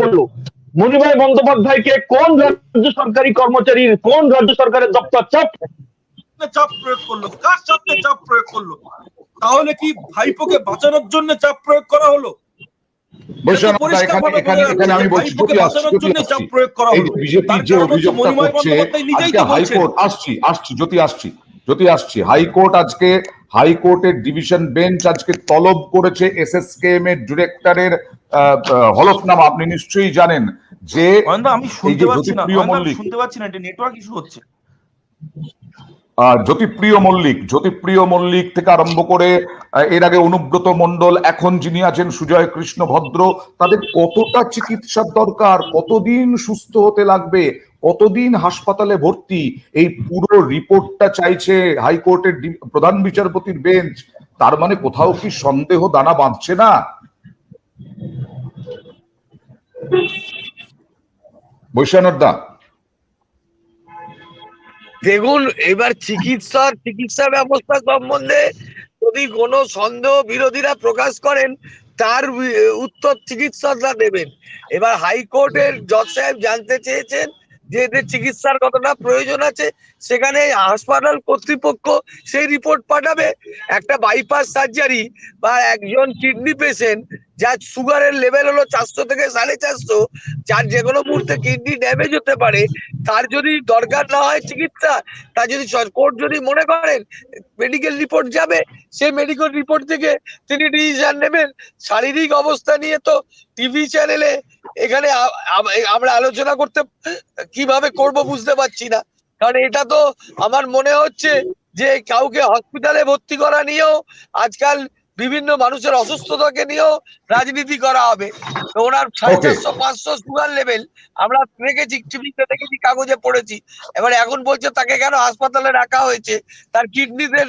করলো? মনিভাই বন্দ্যোপাধ্যায়কে কোন রাজ্য সরকারি কর্মচারী, কোন রাজ্য সরকারের দপ্তর চাপ প্রয়োগ করলো? কার সাথে চাপ প্রয়োগ করলো? তাহলে কি ভাইপোকে বাঁচানোর জন্য চাপ প্রয়োগ করা হলো? হাইকোর্ট আজকে হাইকোর্টের ডিভিশন বেঞ্চ আজকে তলব করেছে এসএসকেএম এর ডিরেক্টরের হলফনামা। আপনি নিশ্চয়ই জানেন যে আমি শুনতে পাচ্ছি না, এটা নেটওয়ার্ক ইস্যু হচ্ছে। জ্যোতিপ্রিয় মল্লিক থেকে আরম্ভ করে এর আগে অনুব্রত মণ্ডল, এখন যিনি আছেন সুজয় কৃষ্ণ ভদ্র, তাদের কতটা চিকিৎসার দরকার, কতদিন সুস্থ হতে লাগবে, কতদিন হাসপাতালে ভর্তি, এই পুরো রিপোর্টটা চাইছে হাইকোর্টের প্রধান বিচারপতির বেঞ্চ। তার মানে কোথাও কি সন্দেহ দানা বাঁধছে না? বৈশ্বনাথ দা, দেখুন, এবার চিকিৎসা ব্যবস্থা সম্বন্ধে যদি কোনো সন্দেহ বিরোধীরা প্রকাশ করেন, তার উত্তর চিকিৎসকরা দেবেন। এবার হাইকোর্টের জজ সাহেব জানতে চেয়েছেন যে এদের চিকিৎসার কতটা প্রয়োজন আছে, সেখানে হাসপাতাল কর্তৃপক্ষ সেই রিপোর্ট পাঠাবে। একটা বাইপাস সার্জারি বা একজন কিডনি পেশেন্ট যার সুগারের লেভেল হলো 400 থেকে 450, যার যে কোনো মুহূর্তে কিডনি ড্যামেজ হতে পারে, তার যদি দরকার না হয় চিকিৎসা, তার যদি কোর্ট যদি মনে করেন মেডিকেল রিপোর্ট যাবে, সেই মেডিকেল রিপোর্ট থেকে তিনি ডিসিশন নেবেন। শারীরিক অবস্থা নিয়ে তো টিভি চ্যানেলে এখানে আমরা আলোচনা করতে কিভাবে করব বুঝতে পারছি না। কারণ এটা তো আমার মনে হচ্ছে যে কাউকে হসপিটালে ভর্তি করা নিয়েও আজকাল বিভিন্ন মানুষের অসুস্থতাকে নিয়েও রাজনীতি করা হবে। ওনার 450-500 সুগার লেভেল আমরা দেখেছি, টিভিতে দেখেছি, কাগজে পড়েছি। এবার এখন বলছে তাকে কেন হাসপাতালে রাখা হয়েছে, তার কিডনিতে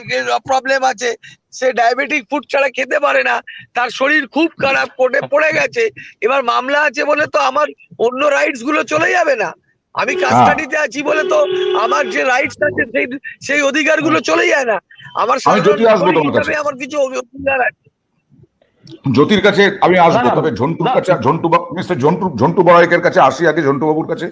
প্রবলেম আছে, সে ডায়াবেটিক ফুড ছাড়া খেতে পারে না, তার শরীর খুব খারাপ, কোর্টে পড়ে গেছে। এবার মামলা আছে বলে তো আমার অন্য রাইটস গুলো চলে যাবে না। আমি কাস্টাডিতে আছি বলে তো আমার যে রাইটস আছে সেই অধিকার গুলো চলে যায় না। আমার আমার কিছু অধিকার আছে। জ্যোতির কাছে আমি আসবো, তবে ঝন্টুর কাছে, ঝন্টু বড়াইকের কাছে আসি আগে, ঝন্টু বাবুর কাছে।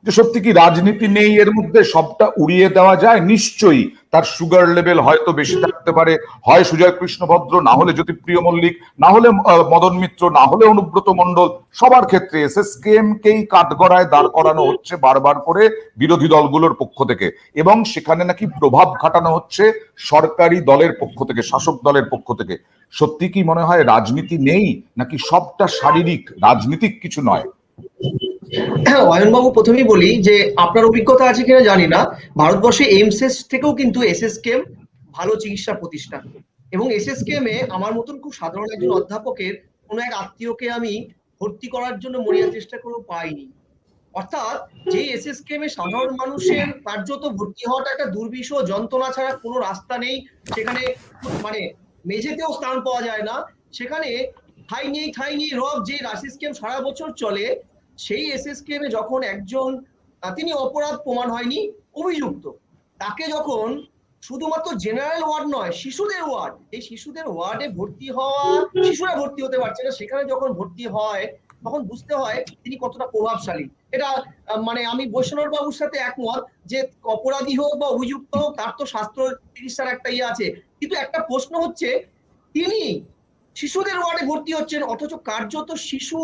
যে সত্যি কি রাজনীতি নেই এর মধ্যে? সবটা উড়িয়ে দেওয়া যায়? নিশ্চয়ই তার সুগার লেভেল হয়তো বেশি থাকতে পারে, হয় সুজয় কৃষ্ণ ভদ্র, না হলে জ্যোতিপ্রিয় মল্লিক, না হলে মদন মিত্র, না হলে অনুব্রত মণ্ডল। সবার ক্ষেত্রে এসএসকেএম কেই কাঠগড়ায় দাঁড় করানো হচ্ছে বারবার করে বিরোধী দলগুলোর পক্ষ থেকে, এবং সেখানে নাকি প্রভাব খাটানো হচ্ছে সরকারি দলের পক্ষ থেকে, শাসক দলের পক্ষ থেকে। সত্যি কি মনে হয় রাজনীতি নেই, নাকি সবটা শারীরিক, রাজনীতিক কিছু নয়? অয়নবাবু, প্রথমেই বলি যে আপনার অভিজ্ঞতা আছে কিনা জানি না, ভারতবর্ষে এইমস থেকেও কিন্তু এসএসকেএম ভালো চিকিৎসা প্রতিষ্ঠান, এবং এসএসকেএম এ আমার মতন খুব সাধারণ একজন অধ্যাপকের কোনো এক আত্মীয়কে আমি ভর্তি করার জন্য মরিয়া চেষ্টা করেও পাইনি। অর্থাৎ যে এসএসকেএম এ সাধারণ মানুষের কার্যত ভর্তি হওয়াটা একটা দুর্বিষহ যন্ত্রণা ছাড়া কোনো রাস্তা নেই, সেখানে মানে মেঝেতেও স্থান পাওয়া যায় না, সেখানে ঠাই নেই রব, যে এসএসকেএম সারা বছর চলে, সেই এসএসকেএম এ যখন একজন তিনি অপরাধ প্রমাণ হয়নি, অভিযুক্ত, তাকে যখন শুধুমাত্র জেনারেল ওয়ার্ড নয়, শিশুদের ওয়ার্ড, এই শিশুদের ওয়ার্ডে ভর্তি হওয়া, শিশুরা ভর্তি হতে পারছে না, সেখানে যখন ভর্তি হয় তখন বুঝতে হয় তিনি কতটা প্রভাবশালী। এটা মানে আমি বৈষ্ণব বাবুর সাথে একমত যে অপরাধী হোক বা অভিযুক্ত হোক, তার তো স্বাস্থ্য চিকিৎসার একটা ইয়ে আছে, কিন্তু একটা প্রশ্ন হচ্ছে তিনি শিশুদের ওয়ার্ডে ভর্তি হচ্ছেন, অথচ কার্যত শিশু,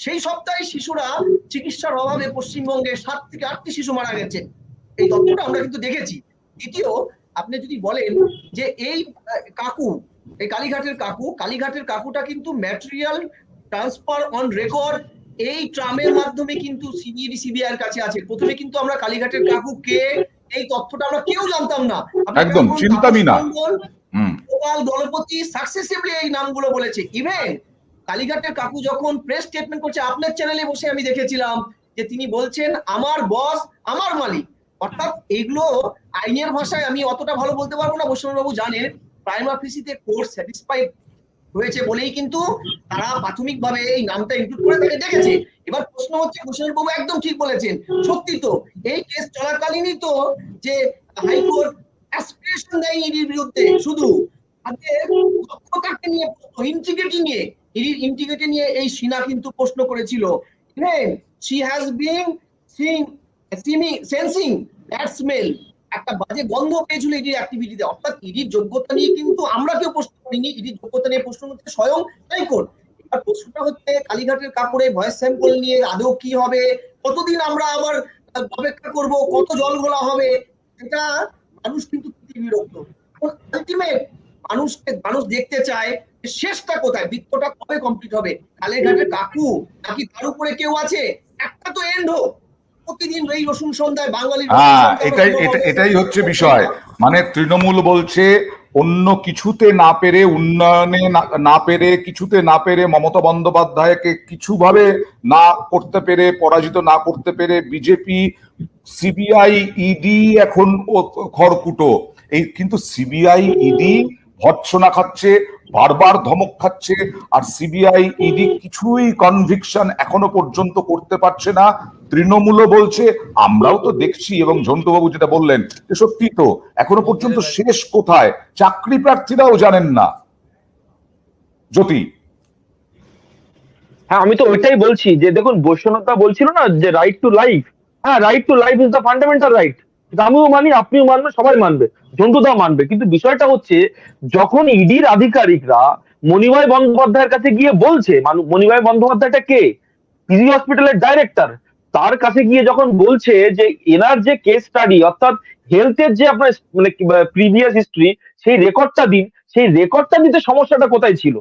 সেই সপ্তাহে শিশুরা চিকিৎসার অভাবে পশ্চিমবঙ্গে 7 থেকে 8টি শিশু মারা গেছে, এই তথ্যটা আমরা কিন্তু দেখেছি। দ্বিতীয়, আপনি যদি বলেন যে এই কাকু, এই কালীঘাটের কাকুটা কিন্তু ম্যাটেরিয়াল ট্রান্সফার অন রেকর্ড এই ট্রামের মাধ্যমে কিন্তু সিবিআই এর কাছে আছে। প্রথমে কিন্তু আমরা কালীঘাটের কাকু কে, এই তথ্যটা আমরা কেউ জানতাম না, একদম চিন্তামই না। গোপাল দলপতি সাকসেসিভলি এই নামগুলো বলেছে। ইভেন কালীঘাটের কাকু যখন প্রেস স্টেটমেন্ট করছে, আপনার চ্যানেলে বসে আমি দেখেছিলাম যে তিনি বলছেন আমার বস আমার মালিক। অর্থাৎ এইগুলো আইনের ভাষায় আমি অতটা ভালো বলতে পারবো না, বৈষ্ণববাবু জানেন, প্রাইমা ফেসিতে কোর্ট স্যাটিসফাইড হয়েছে বলেই কিন্তু তারা প্রাথমিকভাবে এই নামটা ইনক্লুড করে তাকে দেখেছে। এবার প্রশ্ন হচ্ছে, বৈষ্ণববাবু একদম ঠিক বলেছেন, সত্যি তো এই কেস চলাকালীনই তো যে হাইকোর্ট অ্যাসপিরেশন দেয় ইডির বিরুদ্ধে, শুধু তাদের দক্ষতাকে নিয়ে, ইন্টিগ্রিটি নিয়ে, ইডির ইন্টিগ্রিটি নিয়ে এই সিনা কিন্তু প্রশ্ন করেছিল। Even she has been sensing that smell, একটা বাজে গন্ধ পেয়েছিল ইডির অ্যাক্টিভিটিতে। অর্থাৎ ইডির যোগ্যতা নিয়ে কিন্তু আমরা কেউ প্রশ্ন করিনি, ইডির যোগ্যতা নিয়ে প্রশ্ন করতে স্বয়ং হাইকোর্ট। এবার প্রশ্নটা হচ্ছে কালীঘাটের কাপড়ে ভয়েস স্যাম্পল নিয়ে আদৌ কি হবে, কতদিন আমরা আবার অপেক্ষা করব, কত জল ঘোলা হবে, এটা মানুষ কিন্তু বিরক্ত। আলটিমেট মানুষ দেখতে চায় শেষটা কোথায়, বৃত্তটা কবে কমপ্লিট হবে, কালীঘাটের কাকু নাকি তার উপরে কেউ আছে, একটা তো এন্ড হোক। প্রতিদিন এই রসুন সন্ধ্যায় বাঙালি, এটাই হচ্ছে বিষয়। মানে তৃণমূল বলছে অন্য কিছুতে না পেরে, উন্নয়নে না পেরে, কিছুতে না পেরে, মমতা বন্দ্যোপাধ্যায়কে কিছুভাবে না করতে পেরে, পরাজিত না করতে পেরে বিজেপি, সিবিআই, ইডি এখন খড়কুটো। এই কিন্তু সিবিআই, ইডি ভৎসনা খাচ্ছে, বারবার ধমক খাচ্ছে, আর সিবিআই, ইডি কিছুই কনভিকশন এখনো পর্যন্ত করতে পারছে না। তৃণমূলও বলছে, আমরাও তো দেখছি, এবং ঝন্টুবাবু যেটা বললেন যে সত্যি তো, এখনো পর্যন্ত শেষ কোথায় চাকরি প্রার্থীরাও জানেন না। জ্যোতি, হ্যাঁ, আমি তো ওইটাই বলছি যে দেখুন, বৈষ্ণবদা বলছিল না যে রাইট টু লাইফ, হ্যাঁ, right to life is the fundamental right. আমিও মানি, আপনিও মানবেন, সবাই মানবে, ঝন্টুদা মানবে। কিন্তু বিষয়টা হচ্ছে, যখন ইডির আধিকারিকরা মনিভাই বন্দ্যোপাধ্যায়ের কাছে গিয়ে বলছে, মনিভাই বন্দ্যোপাধ্যায়টা কে? পিজি হসপিটালের ডাইরেক্টর। তার কাছে গিয়ে যখন বলছে যে এনার যে কেস স্টাডি, অর্থাৎ হেলথের যে আপনার মানে প্রিভিয়াস হিস্ট্রি, সেই রেকর্ডটা দিন, সেই রেকর্ডটা দিতে সমস্যাটা কোথায় ছিল?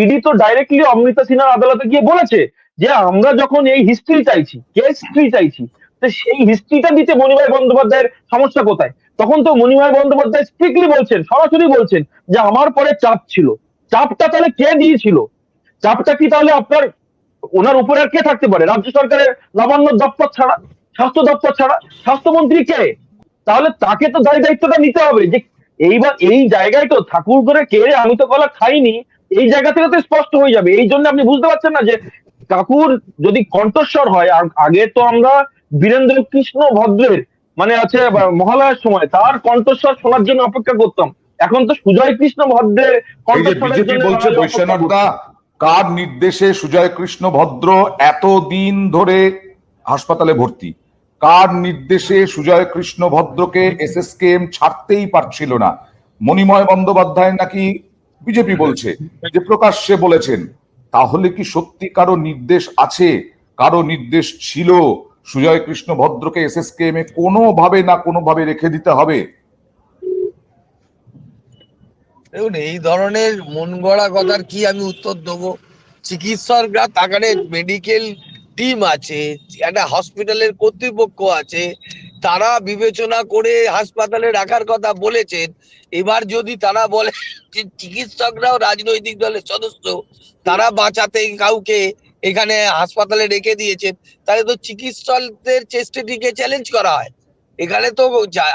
ইডি তো ডাইরেক্টলি অমৃতা সিনহার আদালতে গিয়ে বলেছে যে আমরা যখন এই হিস্ট্রি চাইছি, কেস হিস্ট্রি চাইছি, তো সেই হিস্ট্রিটা দিতে মনিভাই বন্দ্যোপাধ্যায়ের সমস্যা কোথায়? তখন তো মনিভাই বন্দ্যোপাধ্যায় স্ট্রিক্টলি বলছেন, সরাসরি বলছেন যে আমার পরে চাপ ছিল। চাপটা তাহলে কে দিয়েছিল? চাপটা কি তাহলে আপনার, ওনার উপরে আর কে থাকতে পারে? রাজ্য সরকারের নবান্ন দপ্তর ছাড়া, স্বাস্থ্য দপ্তর ছাড়া স্বাস্থ্যমন্ত্রী কে? তাহলে তাকে তো দায়িত্বটা নিতে হবে। যে এইবার এই জায়গায় তো ঠাকুর করে কে রে, আমি তো কলা খাইনি, এই জায়গা থেকে তো স্পষ্ট হয়ে যাবে। এই জন্য আপনি বুঝতে পারছেন না যে কাকুর যদি কণ্ঠস্বর হয়, আর আগে তো আমরা বীরেন্দ্র কৃষ্ণ ভদ্রের মানে আছে মহালয়ার সময় তার কণ্ঠস্বর শোনার জন্য অপেক্ষা করতাম, এখন তো সুজয় কৃষ্ণ ভদ্রের কণ্ঠস্বরের জন্য বলছে বৈশ্বনাথদা, কার নির্দেশে সুজয় কৃষ্ণ ভদ্র এতদিন ধরে হাসপাতালে ভর্তি? কার নির্দেশে সুজয় কৃষ্ণ ভদ্রকে এসএসকেএম ছাড়তেই পারছিল না? মণিময় বন্দ্যোপাধ্যায় নাকি বিজেপি বলছে যে প্রকাশ্যে বলেছেন। তাহলে কি সত্যি কারো নির্দেশ আছে, কারো নির্দেশ ছিল সুজয় কৃষ্ণ ভদ্রকে এসএসকেএম এ কোনোভাবে না কোনোভাবে রেখে দিতে হবে? দেখুন, এই ধরনের মন গড়া কথার কি আমি উত্তর দেবো? চিকিৎসকরা, তাকানে মেডিকেল টিম আছে, একটা হসপিটালের কর্তৃপক্ষ আছে, তারা বিবেচনা করে হাসপাতালে রাখার কথা বলেছেন। এবার যদি তারা বলে যে চিকিৎসকরাও রাজনৈতিক দলের সদস্য, তারা বাঁচাতে কাউকে এখানে হাসপাতালে রেখে দিয়েছেন, তাহলে তো চিকিৎসকদের চেষ্টাটিকে চ্যালেঞ্জ করা হয়। এখানে তো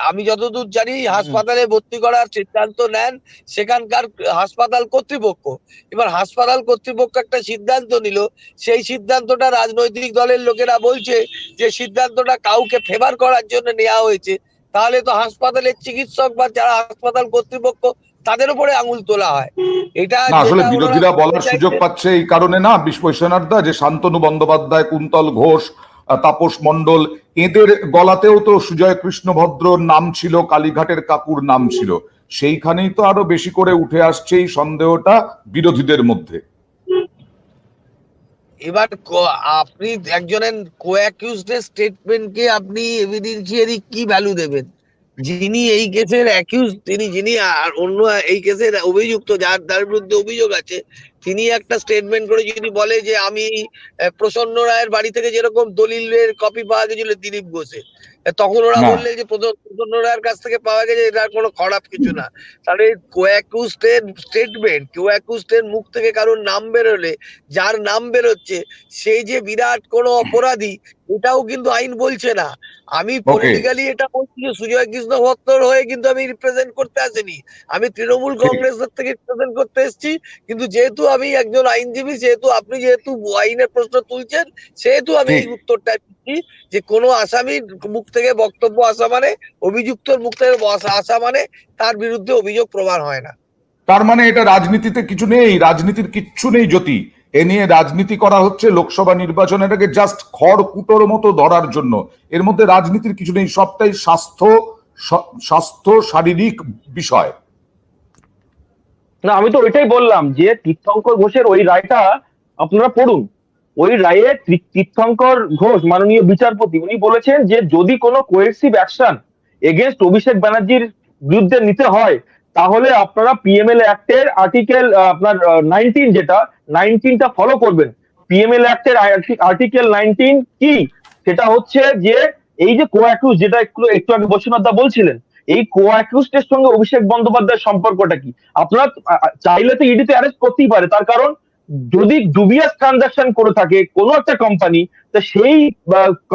আমি যতদূর জানি হাসপাতালে ভর্তি করার সিদ্ধান্ত নেন সেখানকার হাসপাতাল কর্তৃপক্ষ। এবার হাসপাতাল কর্তৃপক্ষ একটা সিদ্ধান্ত নিল, সেই সিদ্ধান্তটা রাজনৈতিক দলের লোকেরা বলছে যে সিদ্ধান্তটা কাউকে ফেভার করার জন্য নেওয়া হয়েছে। তাহলে তো হাসপাতালের চিকিৎসক বা যারা হাসপাতাল কর্তৃপক্ষ তাদের উপরে আঙুল তোলা হয়। এটা আসলে বিরোধীরা বলার সুযোগ পাচ্ছে এই কারণে না বিশ্বনাথদা, যে শান্তনু বন্দ্যোপাধ্যায়, কুন্তল ঘোষ, তাপস মণ্ডল, এদের গলাতেও তো সুজয় কৃষ্ণ ভদ্রর নাম ছিল, কালীঘাটের কাকুর নাম ছিল। সেইখানেই তো আরো বেশি করে উঠে আসছে এই সন্দেহটা বিরোধীদের মধ্যে। এবার আপনি একজনের কো-অ্যাকিউজডের স্টেটমেন্টকে আপনি এভিডেন্সিয়ারি কি ভ্যালু দেবেন? যিনি এই কেসের অ্যাকিউজ, যিনি আর অন্য এই কেসের অভিযুক্ত, যার বিরুদ্ধে অভিযোগ আছে, তিনি একটা স্টেটমেন্ট করে যদি বলে যে আমি প্রসন্ন রায়ের বাড়ি থেকে যেরকম দলিলের কপি পাওয়া গেছিল দিলীপ ঘোষের, তখন ওরা বললে যে প্রসন্ন রায়ের কাছ থেকে পাওয়া গেছে, এটা কোনো খারাপ কিছু না। তাহলে কো-অ্যাকিউজডের স্টেটমেন্ট, কো-অ্যাকিউজডের মুখ থেকে কারোর নাম বেরোলে, যার নাম বেরোচ্ছে সেই যে বিরাট কোনো অপরাধী, এটাও কিন্তু আইন বলছে না। আমি পলিটিক্যালি এটা বলছি যে সুজয় কৃষ্ণ ভদ্রর হয়ে কিন্তু আমি রিপ্রেজেন্ট করতে আসিনি, আমি তৃণমূল কংগ্রেসের থেকে রিপ্রেজেন্ট করতে এসেছি। কিন্তু যেহেতু আমি একজন আইনজীবী, যেহেতু আপনি যেহেতু আইনের প্রশ্ন তুলছেন, সেহেতু আমি এই উত্তরটা দিচ্ছি যে কোনো আসামির মুখ থেকে বক্তব্য আসা মানে, অভিযুক্তর মুখ থেকে আসা মানে তার বিরুদ্ধে অভিযোগ প্রমাণ হয় না। তার মানে এটা রাজনীতিতে কিছু নেই, রাজনীতির কিচ্ছু নেই জ্যোতি। এ নিয়ে রাজনীতি করা হচ্ছে লোকসভা নির্বাচনের আগে জাস্ট খড়কুটোর মতো ধরার জন্য। এর মধ্যে রাজনীতির কিছু নেই, সবটাই স্বাস্থ্য শারীরিক বিষয়। না, আমি তো ওইটাই বললাম যে তীর্থঙ্কর ঘোষের ওই রায়টা আপনারা পড়ুন। ওই রায়ে তীর্থঙ্কর ঘোষ মাননীয় বিচারপতি উনি বলেছেন যে যদি কোনো কোয়েরসিভ অ্যাকশন এগেনস্ট অভিষেক ব্যানার্জির বিরুদ্ধে নিতে হয় তাহলে আপনারা পিএমএল অ্যাক্টের আর্টিকেল আপনার 19 যেটা 19টা ফলো করবেন। পিএমএল অ্যাক্টের আর্টিকেল 19 কি, সেটা হচ্ছে যে এই যে কো-অ্যাকিউজ, যেটা একটু আগে বৈশ্বনাথ দা বলছিলেন, এই কো-অ্যাকিউজের সঙ্গে অভিষেক বন্দ্যোপাধ্যায়ের সম্পর্কটা কি? আপনারা চাইলে তো ইডিতে অ্যারেস্ট করতেই পারে, তার কারণ যদি ডুবিয়াস ট্রানজাকশন করে থাকে কোনো একটা কোম্পানি, তো সেই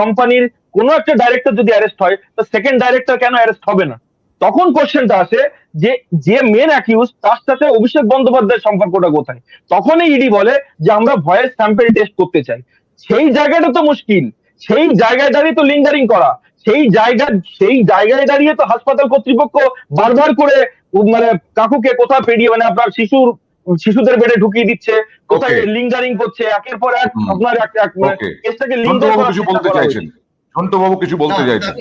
কোম্পানির কোনো একটা ডাইরেক্টর যদি অ্যারেস্ট হয় তো সেকেন্ড ডাইরেক্টর কেন অ্যারেস্ট হবে না? তখন কোশ্চেনটা আসে যে যে মেন অ্যাকিউজ তার সাথে অভিষেক বন্দ্যোপাধ্যায়ের সম্পর্কটা কোথায়? তখনই ইডি বলে যে আমরা ভয়েস স্যাম্পল টেস্ট করতে চাই। সেই জায়গাটা তো মুশকিল, সেই জায়গায় দাঁড়িয়ে তো লিঙ্গারিং করা, সেই জায়গায় দাঁড়িয়ে তো হাসপাতাল কর্তৃপক্ষ বারবার করে মানে কাকুকে কোথাও পেরিয়ে মানে আপনার শিশুদের বেডে ঢুকিয়ে দিচ্ছে, কোথায় লিঙ্গারিং করছে, একের পর এক আপনার কেসটাকে লিঙ্গার করার চেষ্টা করা হচ্ছে। ঝন্টুবাবু কিছু বলতে চাইছেন?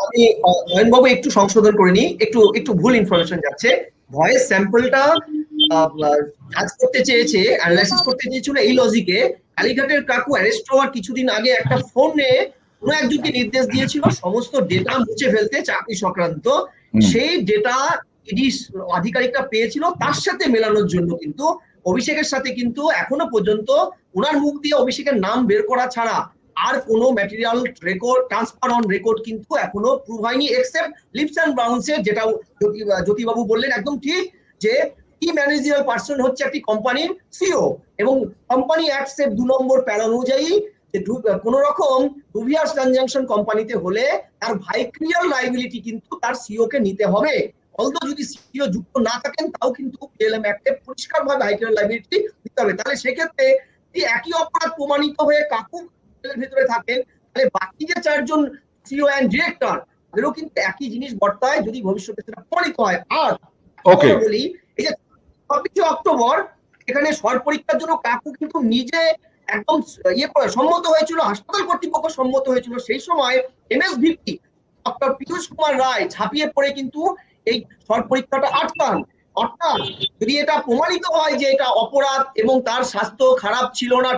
আমি অয়নবাবু একটু সংশোধন করে নিই, একটু ভুল ইনফরমেশন যাচ্ছে। ভয়েস স্যাম্পলটা কাজ করতে চেয়েছে, অ্যানালাইসিস করতে চেয়েছিল এই লজিকে কালীঘাটের কাকু অ্যারেস্ট হওয়ার কিছুদিন আগে একটা ফোনে কোনো একজনকে নির্দেশ দিয়েছিল সমস্ত ডেটা মুছে ফেলতে চাকরি সংক্রান্ত। সেই ডেটা ইডি আধিকারিকরা পেয়েছিল, তার সাথে মেলানোর জন্য কিন্তু অভিষেকের সাথে কিন্তু এখনো পর্যন্ত ওনার মুখ দিয়ে অভিষেকের নাম বের করা ছাড়া আর কোনো material record transfer on record কিন্তু এখনো প্রুভ হয়নি, এক্সেপ্ট লিপস এন্ড বাউন্সে। যেটা জ্যোতিবাবু বললেন একদম ঠিক, যে কি ম্যানেজারাল পার্সন হচ্ছে একটি কোম্পানির সিও, এবং কোম্পানি অ্যাক্ট এর 2 নম্বর প্যারা অনুযায়ী কোন রকম ডুবিয়াস ট্রানজাকশন কোম্পানিতে হলে তার ভাইক্রিয়াল লাইবিলিটি কিন্তু তার সিও কে নিতে হবে। অলদো যদি সিও যুক্ত না থাকেন তাও কিন্তু পিএলএম অ্যাক্টে পরিষ্কারভাবে ভাইক্রিয়াল লাইবিলিটি দিতে হবে। তাহলে সেক্ষেত্রে যদি একই অপরাধ প্রমাণিত হয়ে কাকু ভিতরে থাকেন, তাহলে বাকি যে 4 জন সিও এন্ড ডিরেক্টর এরও কিন্তু একই জিনিস বর্তায় যদি ভবিষ্যতে সেটা প্রমাণিত হয়। আর বলি এই যে 26 অক্টোবর এখানে স্বর পরীক্ষার জন্য কাকু কিন্তু নিজে একদম সম্মত হয়েছিল, হাসপাতাল কর্তৃপক্ষ সম্মত হয়েছিল। সেই সময় এমএসভিপি ডক্টর পীযূষ কুমার রায় ঝাঁপিয়ে পড়ে কিন্তু এই স্বর পরীক্ষাটা আটকান। অর্থাৎ যদি এটা প্রমাণিত হয় যে এটা অপরাধ এবং তার স্বাস্থ্য খারাপ ছিল না,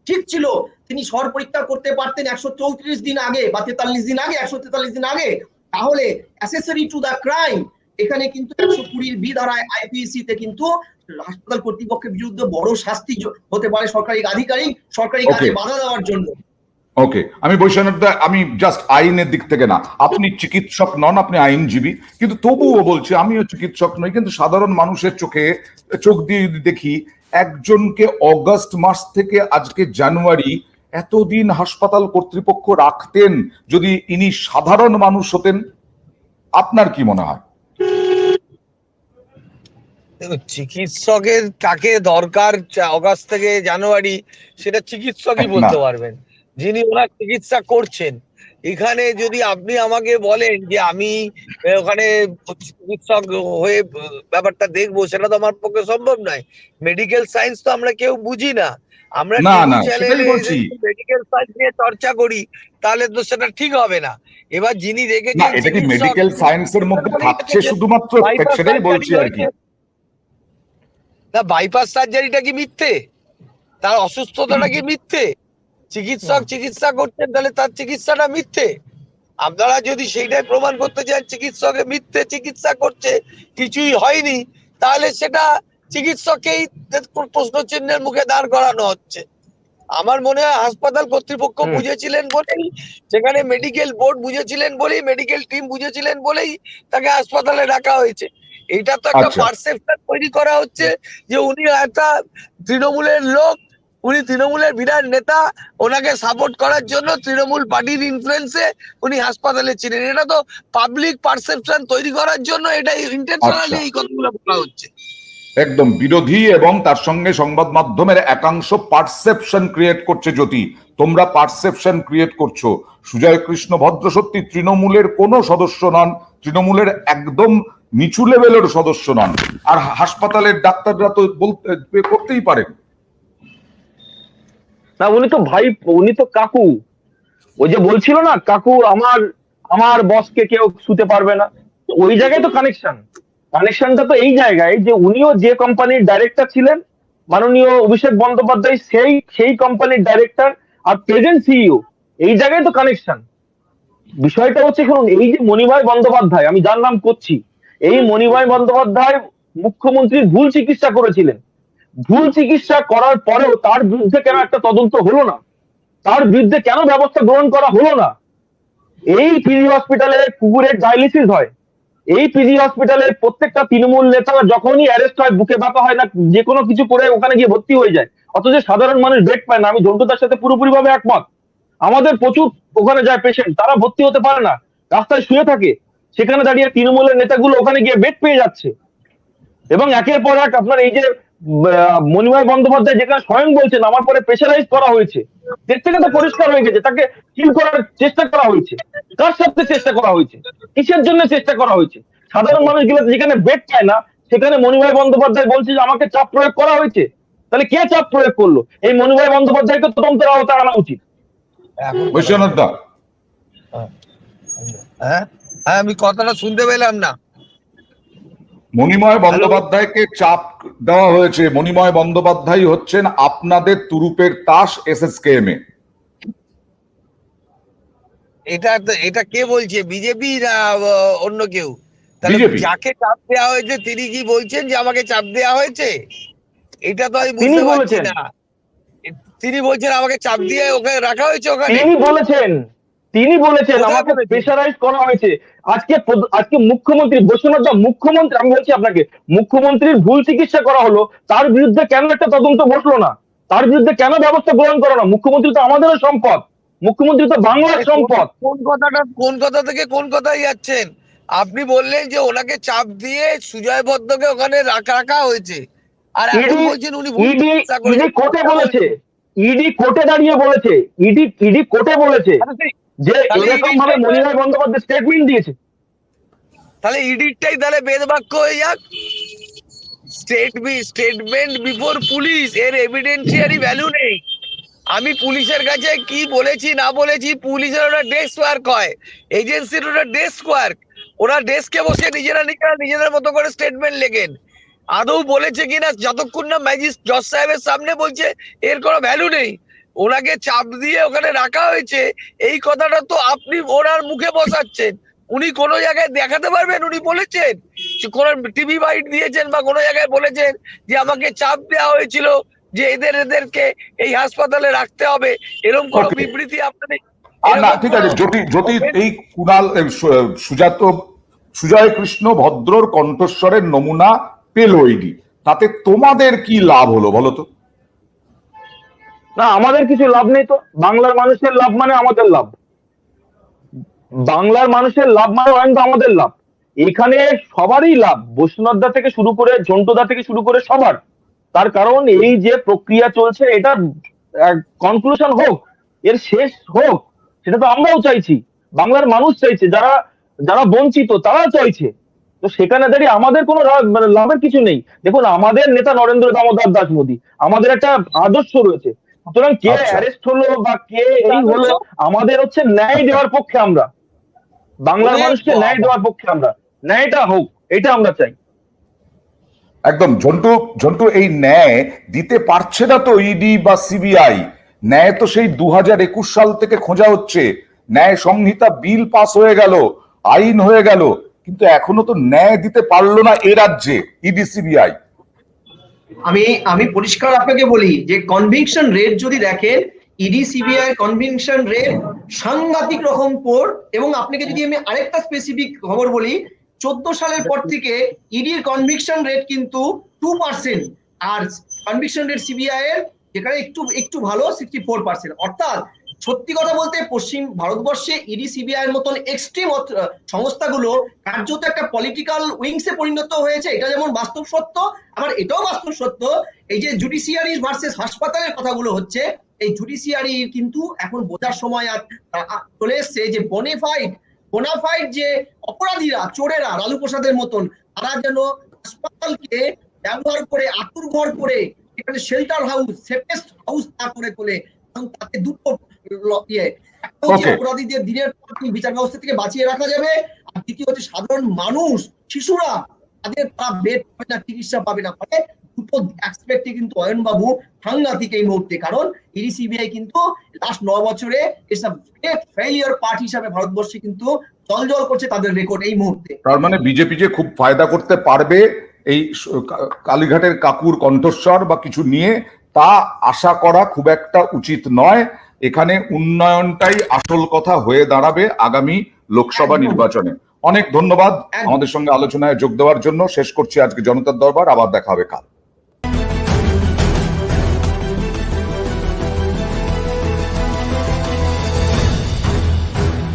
ঠিক ছিল, তিনি স্বর পরীক্ষা করতে পারতেন 134 দিন আগে বা 43 দিন আগে, 143 দিন আগে, তাহলে অ্যাসেসরি টু দ্য ক্রাইম এখানে কিন্তু 120 বি ধারায় আইপিসি তে কিন্তু হাসপাতাল কর্তৃপক্ষের বিরুদ্ধে বড় শাস্তি হতে পারে সরকারি আধিকারিক সরকারি কাজে বাধা দেওয়ার জন্য। ওকে, আমি বৈশ্বনাথ দা, আমি জাস্ট আইনের দিক থেকে না, আপনি চিকিৎসক নন, আপনি আইনজীবী, কিন্তু তবুও বলছি আমিও চিকিৎসক নই, কিন্তু সাধারণ মানুষের চোখ দিয়ে যদি দেখি একজনকে অগাস্ট মাস থেকে আজকে জানুয়ারি এতদিন হাসপাতাল কর্তৃপক্ষ রাখতেন, যদি ইনি সাধারণ মানুষ হতেন, আপনার কি মনে হয়? চিকিৎসকের কাকে দরকার অগাস্ট থেকে জানুয়ারি সেটা চিকিৎসকই বলতে পারবেন, যিনি ওনার চিকিৎসা করছেন। এখানে যদি আপনি আমাকে বলেন যে আমি ওখানে চিকিৎসক হয়ে ব্যাপারটা দেখবো, সেটা তো আমার পক্ষে সম্ভব নয়। মেডিকেল সায়েন্স তো আমরা কেউ বুঝি না, আমরা মেডিকেল সায়েন্স নিয়ে চর্চা করি, তাহলে তো সেটা ঠিক হবে না। এবার যিনি দেখেছেন এটা কি মেডিকেল সায়েন্সের মধ্যে থাকছে শুধুমাত্র, সেটাই বলছি আর কি। না, বাইপাস সার্জারিটা কি মিথ্যে? তার অসুস্থতাটা কি মিথ্যে? চিকিৎসক চিকিৎসা করছেন, তাহলে তার চিকিৎসাটা মিথ্যে? আপনারা যদি সেইটাই প্রমাণ করতে চান চিকিৎসকে মিথ্যে চিকিৎসা করছে, কিছুই হয়নি, তাহলে সেটা চিকিৎসককেই প্রশ্ন চিহ্নের মুখে দাঁড় করানো হচ্ছে। আমার মনে হয় হাসপাতাল কর্তৃপক্ষ বুঝেছিলেন বলেই, সেখানে মেডিকেল বোর্ড বুঝেছিলেন বলেই, মেডিকেল টিম বুঝেছিলেন বলেই তাকে হাসপাতালে রাখা হয়েছে। এইটা তো একটা পারসেপশন তৈরি করা হচ্ছে যে উনি একটা তৃণমূলের লোক, উনি তৃণমূলের বিরাট নেতা, ওনাকে সাপোর্ট করার জন্য তৃণমূল পার্টির ইনফ্লুয়েন্সে উনি হাসপাতালে ছিলেন। এটা তো পাবলিক পারসেপশন তৈরি করার জন্য এটা ইন্টেনশনালি এই কথাগুলো বলা হচ্ছে। একদম বিরোধী এবং তার সঙ্গে সংবাদ মাধ্যমের একাংশ পারসেপশন ক্রিয়েট করছে। জ্যোতি, তোমরা পারসেপশন ক্রিয়েট করছো। সুজয় কৃষ্ণ ভদ্র সত্যি তৃণমূলের কোনো সদস্য নন, তৃণমূলের একদম নিচু লেভেলের সদস্য নন, আর হাসপাতালের ডাক্তাররা তো বলতে করতেই পারেন। না উনি তো ভাই, উনি তো কাকু। ওই যে বলছিল না কাকু আমার আমার বসকে কেউ ছুতে পারবে না, তো ওই জায়গায় তো কানেকশনটা তো এই জায়গায় যে উনিও যে কোম্পানির ডাইরেক্টর ছিলেন, মাননীয় অভিষেক বন্দ্যোপাধ্যায় সেই সেই কোম্পানির ডাইরেক্টর আর প্রেজেন্ট সিইও, এই জায়গায় তো কানেকশন। বিষয়টা হচ্ছে শুনুন, এই যে মণিভাই বন্দ্যোপাধ্যায়, আমি যার নাম করছি, এই মণিভাই বন্দ্যোপাধ্যায় মুখ্যমন্ত্রীর ভুল চিকিৎসা করেছিলেন। ভুল চিকিৎসা করার পরেও তার বিরুদ্ধে কেন একটা তদন্ত হলো না, তার বিরুদ্ধে কেন ব্যবস্থা গ্রহণ করা হলো না? এই পিজি হসপিটালে কুকুরের ডায়ালিসিস হয়, এই পিজি হসপিটালের প্রত্যেকটা তৃণমূল নেতা যখনই অ্যারেস্ট হয়, বুকে ব্যথা হয় না, যে কোনো কিছু করে ওখানে গিয়ে ভর্তি হয়ে যায়, অথচ সাধারণ মানুষ বেড পায় না। আমি ঝন্টুদার সাথে পুরোপুরি ভাবে একমত। আমাদের প্রচুর ওখানে যায় পেশেন্ট, তারা ভর্তি হতে পারে না, রাস্তায় শুয়ে থাকে, সেখানে দাঁড়িয়ে তৃণমূলের নেতাগুলো ওখানে গিয়ে বেড পেয়ে যাচ্ছে। এবং একের পর এক আপনার এই যে মণিভাই বন্দ্যোপাধ্যায় যেখানে স্বয়ং বলছেন আমার পরে প্রেশারাইজ করা হয়েছে, এর থেকে তো পরিষ্কার হয়ে গেছে তাকে কিল করার চেষ্টা করা হয়েছে। কার সাথে চেষ্টা করা হয়েছে, কিসের জন্য চেষ্টা করা হয়েছে? সাধারণ মানুষগুলো যেখানে বেড পায় না, সেখানে মণিভাই বন্দ্যোপাধ্যায় বলছে যে আমাকে চাপ প্রয়োগ করা হয়েছে। তাহলে কে চাপ প্রয়োগ করলো? এই মণিভাই বন্দ্যোপাধ্যায়কে তদন্তের আওতায় আনা উচিত। বৈশ্বনাথ দা, হ্যাঁ হ্যাঁ, আমি কথাটা শুনতে পেলাম না। মণিময় বন্দ্যোপাধ্যায়কে চাপ দেওয়া হয়েছে। মণিময় বন্দ্যোপাধ্যায় হচ্ছেন আপনাদের তুরুপের তাস এসএসকেএম এ। এটা কে বলছে, বিজেপি না অন্য কেউ? তাহলে বিজেপি। যাকে চাপ দেওয়া হয়েছে তিনি কি বলছেন যে আমাকে চাপ দেওয়া হয়েছে? এটা তো আমি তিনি বুঝতে পারছি বলেছেন, না। তিনি বলছেন আমাকে চাপ দিয়ে ওখানে রাখা হয়েছে ওখানে। তিনি বলেছেন কোথায় আমাকে বলেছেন? প্রেশারাইজ করা হয়েছে। আজকে মুখ্যমন্ত্রী বৈশ্বনাথ দা, মুখ্যমন্ত্রী, আমি বলছি আপনাকে, মুখ্যমন্ত্রীর ভুল চিকিৎসা করা হলো, তার বিরুদ্ধে কেন একটা তদন্ত বসলো না? তার বিরুদ্ধে কেন ব্যবস্থা গ্রহণ করো না? মুখ্যমন্ত্রী তো আমাদেরও সম্পদ, মুখ্যমন্ত্রী তো বাংলার সম্পদ। কোন কথা থেকে কোন কথায় যাচ্ছেন? আপনি বললেন যে ওনাকে চাপ দিয়ে সুজয় ভদ্রকে ওখানে রাখা হয়েছে, আর এখন বলছেন উনি ভুল ইডি চিকিৎসা ইডি করেছেন। কোর্টে বলেছে, ইডি কোর্টে দাঁড়িয়ে বলেছে, ইডি কোর্টে বলেছে যে তাহলে এরকম ভাবে মণিভাই বন্দ্যোপাধ্যায় স্টেটমেন্ট দিয়েছে। তাহলে ইডিটাই তাহলে বেদবাক্য হয়ে যাক। স্টেটমেন্ট বিফোর পুলিশ, এর এভিডেন্সিয়ারি ভ্যালু নেই। আমি পুলিশের কাছে কি বলেছি না বলেছি, পুলিশের ওটা ডেস্ক ওয়ার্ক হয়, এজেন্সির ওটা ডেস্ক ওয়ার্ক। ওরা ডেস্কে বসে নিজেদের মতো করে স্টেটমেন্ট লেখেন। আদৌ বলেছে কিনা যতক্ষণ না জজ সাহেবের সামনে বলছে এর কোনো ভ্যালু নেই। ওনাকে চাপ দিয়ে ওখানে রাখা হয়েছে, এই কথাটা তো আপনি ওনার মুখে বসাচ্ছেন। উনি কোনো জায়গায় দেখাতে পারবেন উনি বলেছেন? কোন টিভি বাইট দিয়েছেন বা কোনো জায়গায় বলেছেন যে আমাকে চাপ দেওয়া হয়েছিল যে এদেরকে এই হাসপাতালে রাখতে হবে, এরকম কোন বিবৃতি আপনাদের? না ঠিক আছে, জ্যোতি এই কুণাল সুজয় কৃষ্ণ ভদ্রর কণ্ঠস্বরের নমুনা পেল ইডি, তাতে তোমাদের কি লাভ হলো বলো তো? না আমাদের কিছু লাভ নেই তো। বাংলার মানুষের লাভ মানে আমাদের লাভ, বাংলার মানুষের লাভ মানে তো আমাদের লাভ। এখানে সবারই লাভ, বৈষ্ণব দা থেকে শুরু করে ঝন্টুদা থেকে শুরু করে সবার। তার কারণ এই যে প্রক্রিয়া চলছে এটা কনক্লুশন হোক, এর শেষ হোক, সেটা তো আমরাও চাইছি, বাংলার মানুষ চাইছে, যারা যারা বঞ্চিত তারা চাইছে। তো সেখানে দাঁড়িয়ে আমাদের কোনো মানে লাভের কিছু নেই। দেখুন আমাদের নেতা নরেন্দ্র দামোদর দাস মোদী, আমাদের একটা আদর্শ রয়েছে। সুতরাং কে অ্যারেস্ট হলো বা কে এই হলো, আমাদের হচ্ছে ন্যায় দেওয়ার পক্ষে। আমরা বাংলার মানুষকে ন্যায় দেওয়ার পক্ষে, আমরা ন্যায়টা হোক এটা আমরা চাই। একদম। ঝন্টু এই ন্যায় দিতে পারছে না তো ইডি বা সিবিআই। ন্যায় তো সেই 2021 সাল থেকে খোঁজা হচ্ছে, ন্যায় সংহিতা বিল পাস হয়ে গেল, আইন হয়ে গেল, কিন্তু এখনো তো ন্যায় দিতে পারলো না এ রাজ্যে ইডি সিবিআই। আমি পরিষ্কার আপনাকে বলি যে কনভিকশন রেট যদি দেখেন, ইডি সিবিআই কনভিকশন রেট সাংঘাতিক রকম পোর। এবং আপনাকে যদি আমি আরেকটা স্পেসিফিক খবর বলি, 14 সালের পর থেকে ইডির কনভিকশন রেট কিন্তু 2%, আর কনভিকশন রেট সিবিআই এর যেখানে একটু ভালো 64%। অর্থাৎ সত্যি কথা বলতে পশ্চিম ভারতবর্ষে ইডি সিবিআই এর মতন এক্সট্রিম সংস্থাগুলো কার্যত একটা পলিটিক্যাল উইংসে পরিণত হয়েছে। এটা যেমন বাস্তব সত্য, আবার এটাও বাস্তব সত্য এই যে জুডিশিয়ারি ভার্সেস হাসপাতালের কথাগুলো হচ্ছে, এই জুডিশিয়ারি কিন্তু এখন বোঝার সময় চলে এসছে যে বোনাফাইড যে অপরাধীরা, চোরেরা, লালু প্রসাদের মতন, তারা যেন হাসপাতালকে ব্যবহার করে আতুর ঘর করে এখানে শেল্টার হাউস, সেফেস্ট হাউস না করে তোলে, কারণ তাতে দুটো একটা হচ্ছে Okay. অপরাধীদের দিনের পর দিন বিচার ব্যবস্থা থেকে বাঁচিয়ে রাখা যাবে, আর দ্বিতীয় হচ্ছে সাধারণ মানুষ, শিশুরা তারা বেড পাবে না, চিকিৎসা পাবে না। ফলে দুটো অ্যাসপেক্টে কিন্তু অয়নবাবু সাংঘাতিক এই মুহূর্তে, কারণ ইডি সিবিআই কিন্তু লাস্ট 9 বছরে গ্রেট ফেইলিয়ার পার্ট হিসাবে ভারতবর্ষে কিন্তু জল করছে তাদের রেকর্ড এই মুহূর্তে। তার মানে বিজেপি যে খুব ফায়দা করতে পারবে এই কালীঘাটের কাকুর কণ্ঠস্বর বা কিছু নিয়ে, তা আশা করা খুব একটা উচিত নয়। এখানে উন্নয়নটাই আসল কথা হয়ে দাঁড়াবে আগামী লোকসভা নির্বাচনে। অনেক ধন্যবাদ আমাদের সঙ্গে আলোচনায় যোগ দেওয়ার জন্য। শেষ করছি আজকে জনতার দরবার, আবার দেখা হবে কাল।